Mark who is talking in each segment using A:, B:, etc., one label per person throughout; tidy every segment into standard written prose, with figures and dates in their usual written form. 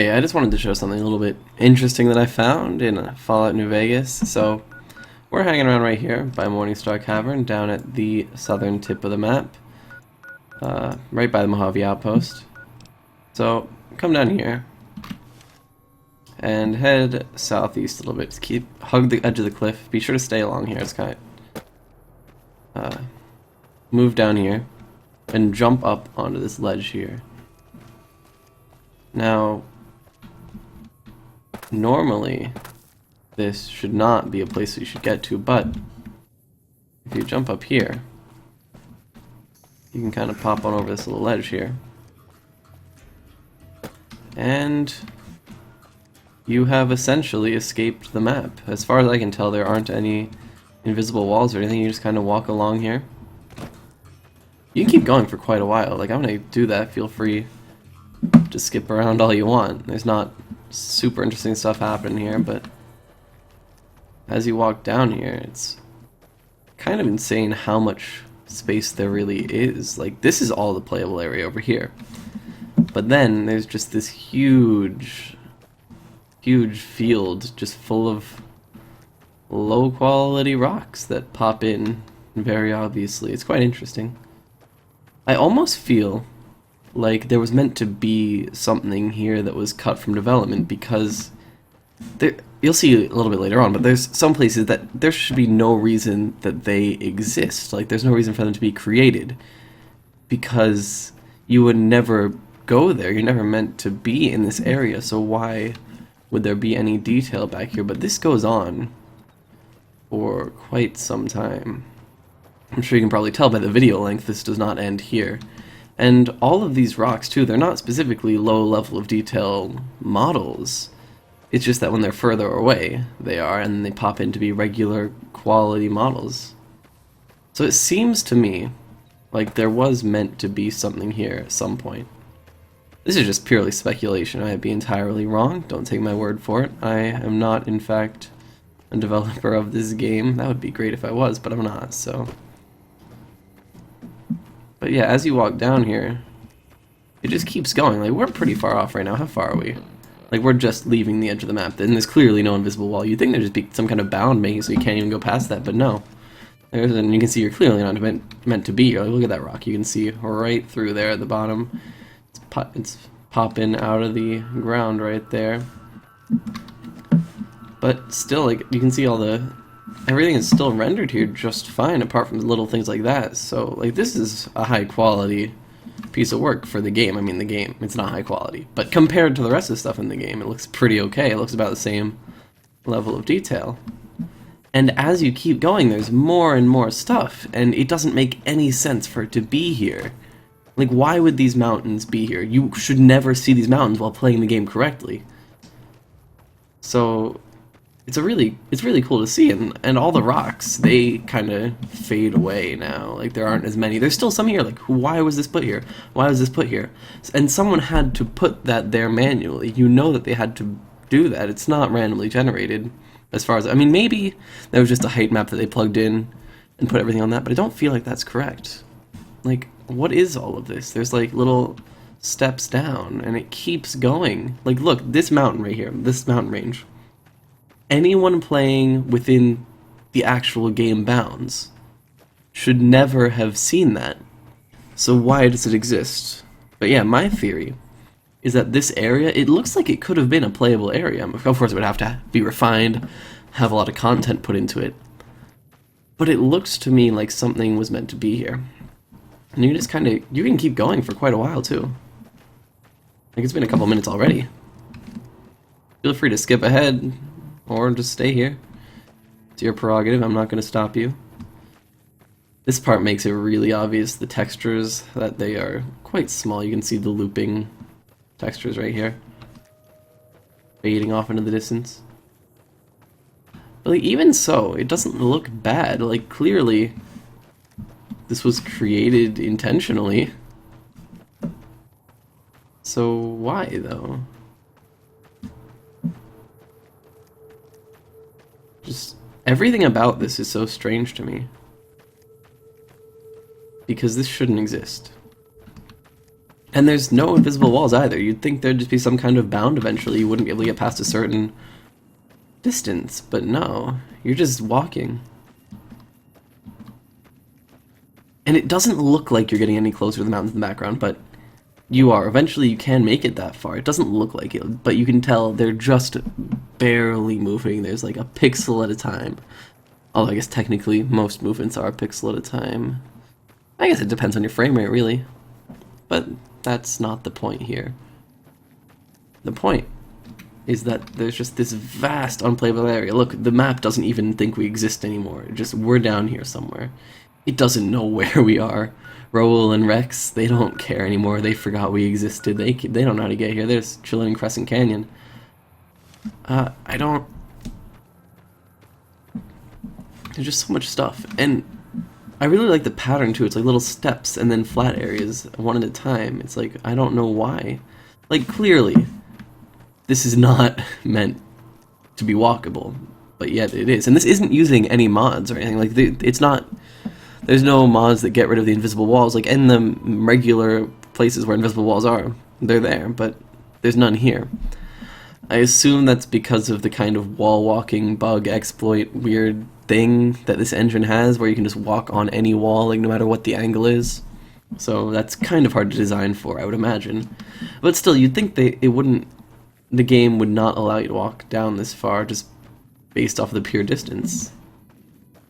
A: Hey, I just wanted to show something a little bit interesting that I found in Fallout New Vegas. So, we're hanging around right here by Morningstar Cavern, down at the southern tip of the map, right by the Mojave Outpost. So, come down here and head southeast a little bit. Just hug the edge of the cliff. Be sure to stay along here. It's kind of move down here and jump up onto this ledge here. Now, normally, this should not be a place that you should get to, but if you jump up here, you can kind of pop on over this little ledge here. And you have essentially escaped the map. As far as I can tell, there aren't any invisible walls or anything. You just kind of walk along here. You can keep going for quite a while. Like, I'm going to do that. Feel free to skip around all you want. There's not super interesting stuff happening here, but as you walk down here, it's kind of insane how much space there really is. Like, this is all the playable area over here. But then there's just this huge field just full of low quality rocks that pop in very obviously. It's quite interesting. I almost feel like there was meant to be something here that was cut from development, because you'll see a little bit later on, but there's some places that there should be no reason that they exist. Like, there's no reason for them to be created, because you would never go there. You're never meant to be in this area, so why would there be any detail back here? But this goes on for quite some time. I'm sure you can probably tell by the video length this does not end here. And all of these rocks, too, they're not specifically low level of detail models. It's just that when they're further away, they are, and they pop in to be regular quality models. So it seems to me like there was meant to be something here at some point. This is just purely speculation. I might be entirely wrong. Don't take my word for it. I am not, in fact, a developer of this game. That would be great if I was, but I'm not, so. But yeah, as you walk down here, it just keeps going. Like, we're pretty far off right now. How far are we? Like, we're just leaving the edge of the map, and there's clearly no invisible wall. You'd think there'd just be some kind of bound making so you can't even go past that, but no. And you can see you're clearly not meant to be here. Like, look at that rock. You can see right through there at the bottom. It's popping out of the ground right there. But still, like, you can see everything is still rendered here just fine, apart from the little things like that. So, like, this is a high quality piece of work for the game. I mean, the game, it's not high quality, but compared to the rest of the stuff in the game, it looks pretty okay. It looks about the same level of detail. And as you keep going, there's more and more stuff, and it doesn't make any sense for it to be here. Like, why would these mountains be here? You should never see these mountains while playing the game correctly. So it's really cool to see, and all the rocks, they kind of fade away now. Like, there aren't as many. There's still some here. Like, why was this put here? Why was this put here? And someone had to put that there manually. You know that they had to do that. It's not randomly generated, as far as, I mean, maybe that was just a height map that they plugged in and put everything on that, but I don't feel like that's correct. Like, what is all of this? There's like little steps down, and it keeps going. Like, look, this mountain right here, this mountain range. Anyone playing within the actual game bounds should never have seen that. So why does it exist? But yeah, my theory is that this area, it looks like it could have been a playable area. Of course, it would have to be refined, have a lot of content put into it. But it looks to me like something was meant to be here. And you just you can keep going for quite a while, too. Like, it's been a couple minutes already. Feel free to skip ahead, or just stay here. It's your prerogative, I'm not going to stop you. This part makes it really obvious, the textures, that they are quite small. You can see the looping textures right here, fading off into the distance. But like, even so, it doesn't look bad. Like, clearly this was created intentionally. So why, though? Just everything about this is so strange to me. Because this shouldn't exist. And there's no invisible walls either. You'd think there'd just be some kind of bound eventually. You wouldn't be able to get past a certain distance, but no. You're just walking. And it doesn't look like you're getting any closer to the mountains in the background, but you are. Eventually you can make it that far. It doesn't look like it, but you can tell they're just barely moving. There's like a pixel at a time. Although I guess technically most movements are a pixel at a time. I guess it depends on your frame rate, really. But that's not the point here. The point is that there's just this vast unplayable area. Look, the map doesn't even think we exist anymore. Just we're down here somewhere. It doesn't know where we are. Raoul and Rex, they don't care anymore. They forgot we existed. They don't know how to get here. They're just chilling in Crescent Canyon. I don't... There's just so much stuff. And I really like the pattern too. It's like little steps and then flat areas one at a time. It's like, I don't know why. Like, clearly, this is not meant to be walkable, but yet it is. And this isn't using any mods or anything. Like, it's not... There's no mods that get rid of the invisible walls. Like, in the regular places where invisible walls are, they're there, but there's none here. I assume that's because of the kind of wall-walking bug exploit weird thing that this engine has, where you can just walk on any wall, like, no matter what the angle is. So that's kind of hard to design for, I would imagine. But still, you'd think it wouldn't... The game would not allow you to walk down this far just based off of the pure distance.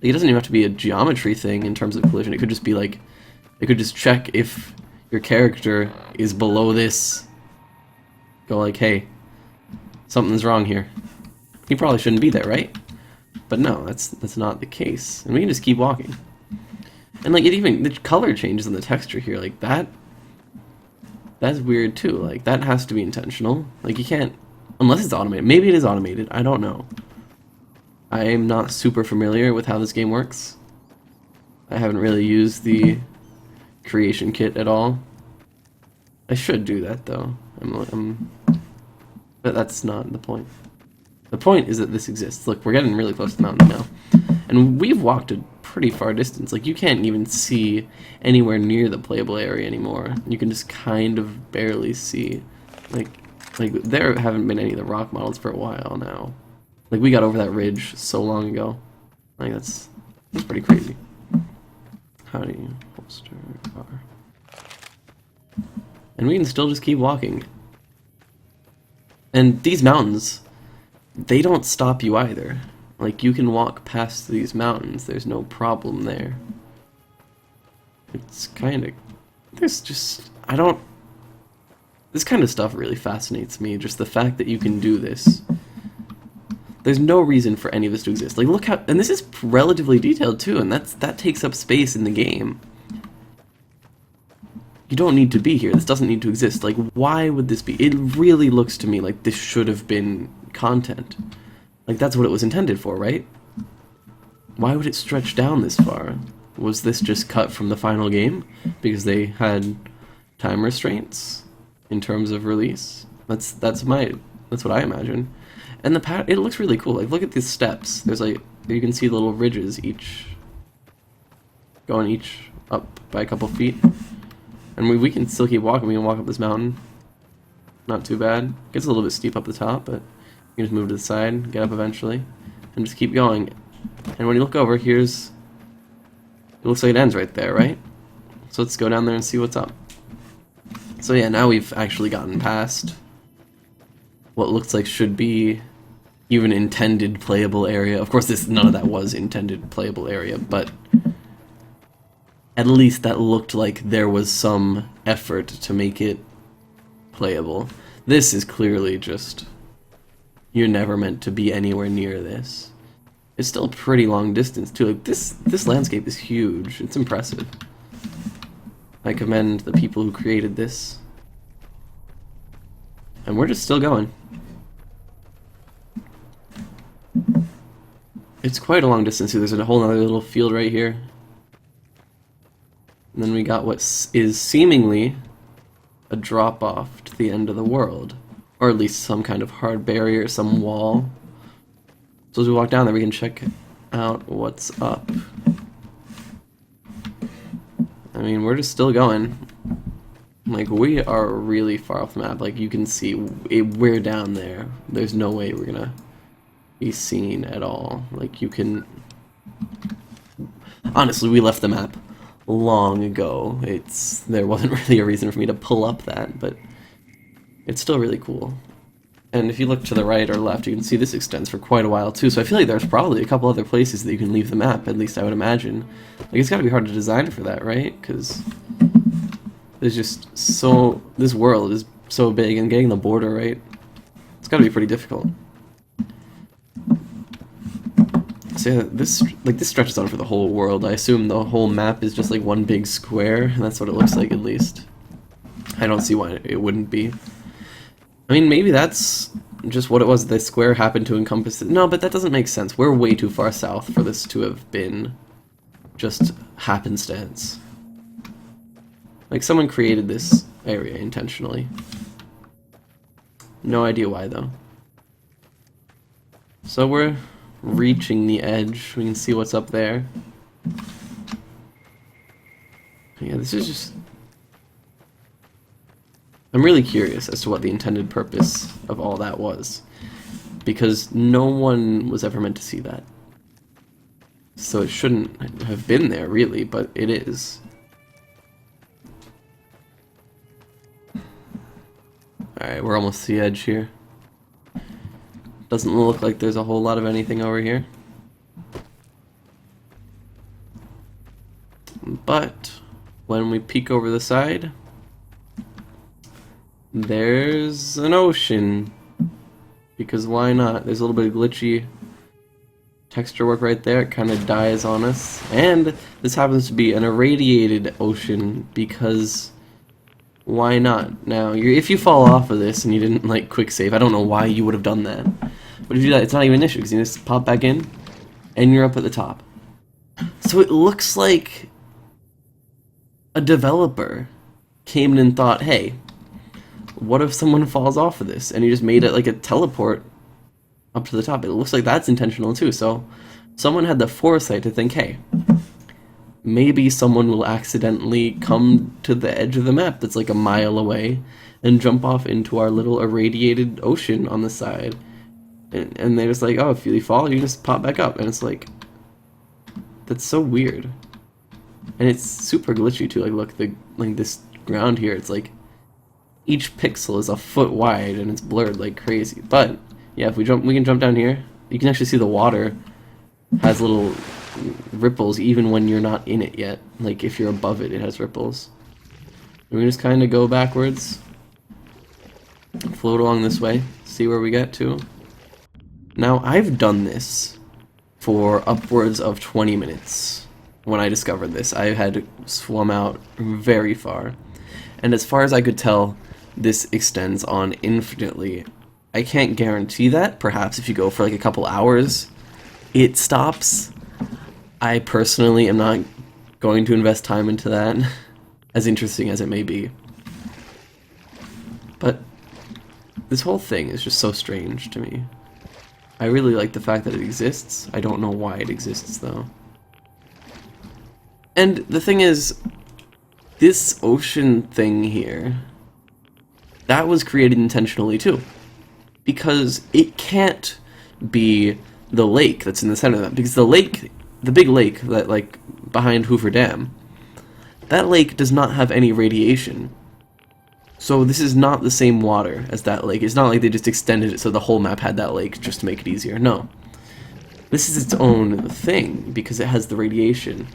A: It doesn't even have to be a geometry thing in terms of collision. It could just be like, it could just check if your character is below this. Go like, hey, something's wrong here. He probably shouldn't be there, right? But no, that's not the case. And we can just keep walking. And like, it even, the color changes in the texture here, like that's weird too. Like, that has to be intentional. Like, you can't, unless it's automated. Maybe it is automated, I don't know. I am not super familiar with how this game works. I haven't really used the creation kit at all. I should do that though. But that's not the point. The point is that this exists. Look, we're getting really close to the mountain now. And we've walked a pretty far distance. Like, you can't even see anywhere near the playable area anymore. You can just kind of barely see. Like there haven't been any of the rock models for a while now. Like, we got over that ridge so long ago. Like, that's pretty crazy. How do you holster car? And we can still just keep walking. And these mountains, they don't stop you either. Like, you can walk past these mountains. There's no problem there. It's kind of... There's just... I don't... This kind of stuff really fascinates me. Just the fact that you can do this. There's no reason for any of this to exist. Like, look how... And this is relatively detailed, too, and that takes up space in the game. You don't need to be here. This doesn't need to exist. Like, why would this be? It really looks to me like this should have been content. Like, that's what it was intended for, right? Why would it stretch down this far? Was this just cut from the final game? Because they had time restraints in terms of release? That's what I imagine. And it looks really cool. Like, look at these steps. There's like, you can see little ridges going each up by a couple feet. And we can still keep walking. We can walk up this mountain. Not too bad. Gets a little bit steep up the top, but you can just move to the side, get up eventually, and just keep going. And when you look over, it looks like it ends right there, right? So let's go down there and see what's up. So yeah, now we've actually gotten past what looks like should be even intended playable area. Of course, none of that was intended playable area, but at least that looked like there was some effort to make it playable. This is clearly just, you're never meant to be anywhere near this. It's still a pretty long distance too. Like, this landscape is huge. It's impressive. I commend the people who created this. And we're just still going. It's quite a long distance too. There's a whole other little field right here. And then we got what is seemingly a drop-off to the end of the world. Or at least some kind of hard barrier, some wall. So as we walk down there, we can check out what's up. I mean, we're just still going. Like, we are really far off the map. Like, you can see we're down there. There's no way we're gonna be seen at all. Like, you can... Honestly, we left the map long ago. There wasn't really a reason for me to pull up that, but it's still really cool. And if you look to the right or left, you can see this extends for quite a while too, so I feel like there's probably a couple other places that you can leave the map, at least I would imagine. Like, it's gotta be hard to design for that, right? Because there's just so... this world is so big, and getting the border right, it's gotta be pretty difficult. So yeah, this stretches on for the whole world. I assume the whole map is just like one big square, and that's what it looks like at least. I don't see why it wouldn't be. I mean, maybe that's just what it was. The square happened to encompass it. No, but that doesn't make sense. We're way too far south for this to have been just happenstance. Like, someone created this area intentionally. No idea why, though. So we're reaching the edge. We can see what's up there. Yeah, this is just... I'm really curious as to what the intended purpose of all that was, because no one was ever meant to see that. So it shouldn't have been there, really, but it is. Alright, we're almost to the edge here. Doesn't look like there's a whole lot of anything over here. But when we peek over the side, there's an ocean. Because why not? There's a little bit of glitchy texture work right there. It kind of dies on us. And this happens to be an irradiated ocean because why not? Now, if you fall off of this and you didn't like quick save, I don't know why you would have done that. But if you do that, it's not even an issue because you just pop back in and you're up at the top. So it looks like a developer came in and thought, hey, what if someone falls off of this? And he just made it like a teleport up to the top. It looks like that's intentional too. So someone had the foresight to think, hey, maybe someone will accidentally come to the edge of the map that's like a mile away and jump off into our little irradiated ocean on the side. And they're just like, oh, if you fall, you just pop back up. And it's like, that's so weird. And it's super glitchy too. Like, look, like this ground here, it's like each pixel is a foot wide and it's blurred like crazy. But yeah, if we can jump down here. You can actually see the water has little ripples even when you're not in it yet. Like, if you're above it, it has ripples. And we just kind of go backwards, float along this way, see where we get to. Now, I've done this for upwards of 20 minutes. When I discovered this, I had swum out very far. And as far as I could tell, this extends on infinitely. I can't guarantee that. Perhaps if you go for like a couple hours, it stops. I personally am not going to invest time into that, as interesting as it may be. But this whole thing is just so strange to me. I really like the fact that it exists. I don't know why it exists, though. And the thing is, this ocean thing here, that was created intentionally, too. Because it can't be the lake that's in the center of that. Because the lake, the big lake that, like, behind Hoover Dam, that lake does not have any radiation. So this is not the same water as that lake. It's not like they just extended it so the whole map had that lake just to make it easier. No. This is its own thing because it has the radiation.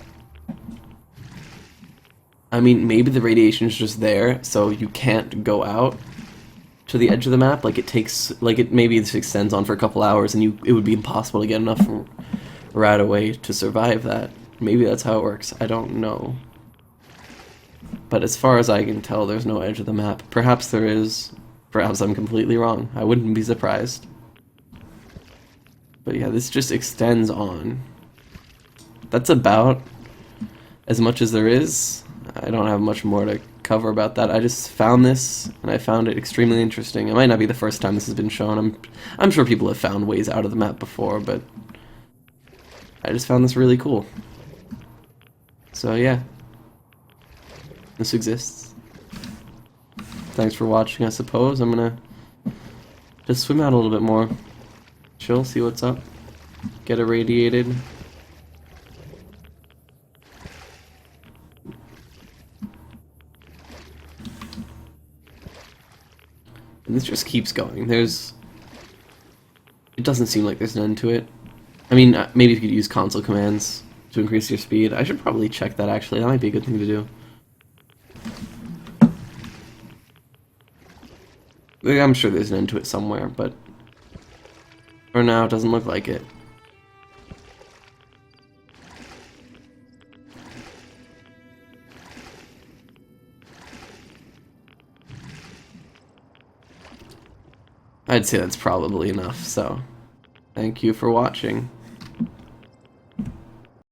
A: I mean, maybe the radiation is just there, so you can't go out to the edge of the map. Like, it takes, like, it maybe this extends on for a couple hours, and it would be impossible to get enough right away to survive that. Maybe that's how it works. I don't know. But as far as I can tell, there's no edge of the map. Perhaps there is. Perhaps I'm completely wrong. I wouldn't be surprised. But yeah, this just extends on. That's about as much as there is. I don't have much more to cover about that. I just found this, and I found it extremely interesting. It might not be the first time this has been shown. I'm sure people have found ways out of the map before, but I just found this really cool. So yeah. This exists. thanks for watching, I suppose. I'm gonna just swim out a little bit more. Chill, see what's up. Get irradiated. And this just keeps going. It doesn't seem like there's an end to it. I mean, maybe if you could use console commands to increase your speed. I should probably check that, actually. That might be a good thing to do. I'm sure there's an end to it somewhere, but for now, it doesn't look like it. I'd say that's probably enough, so thank you for watching.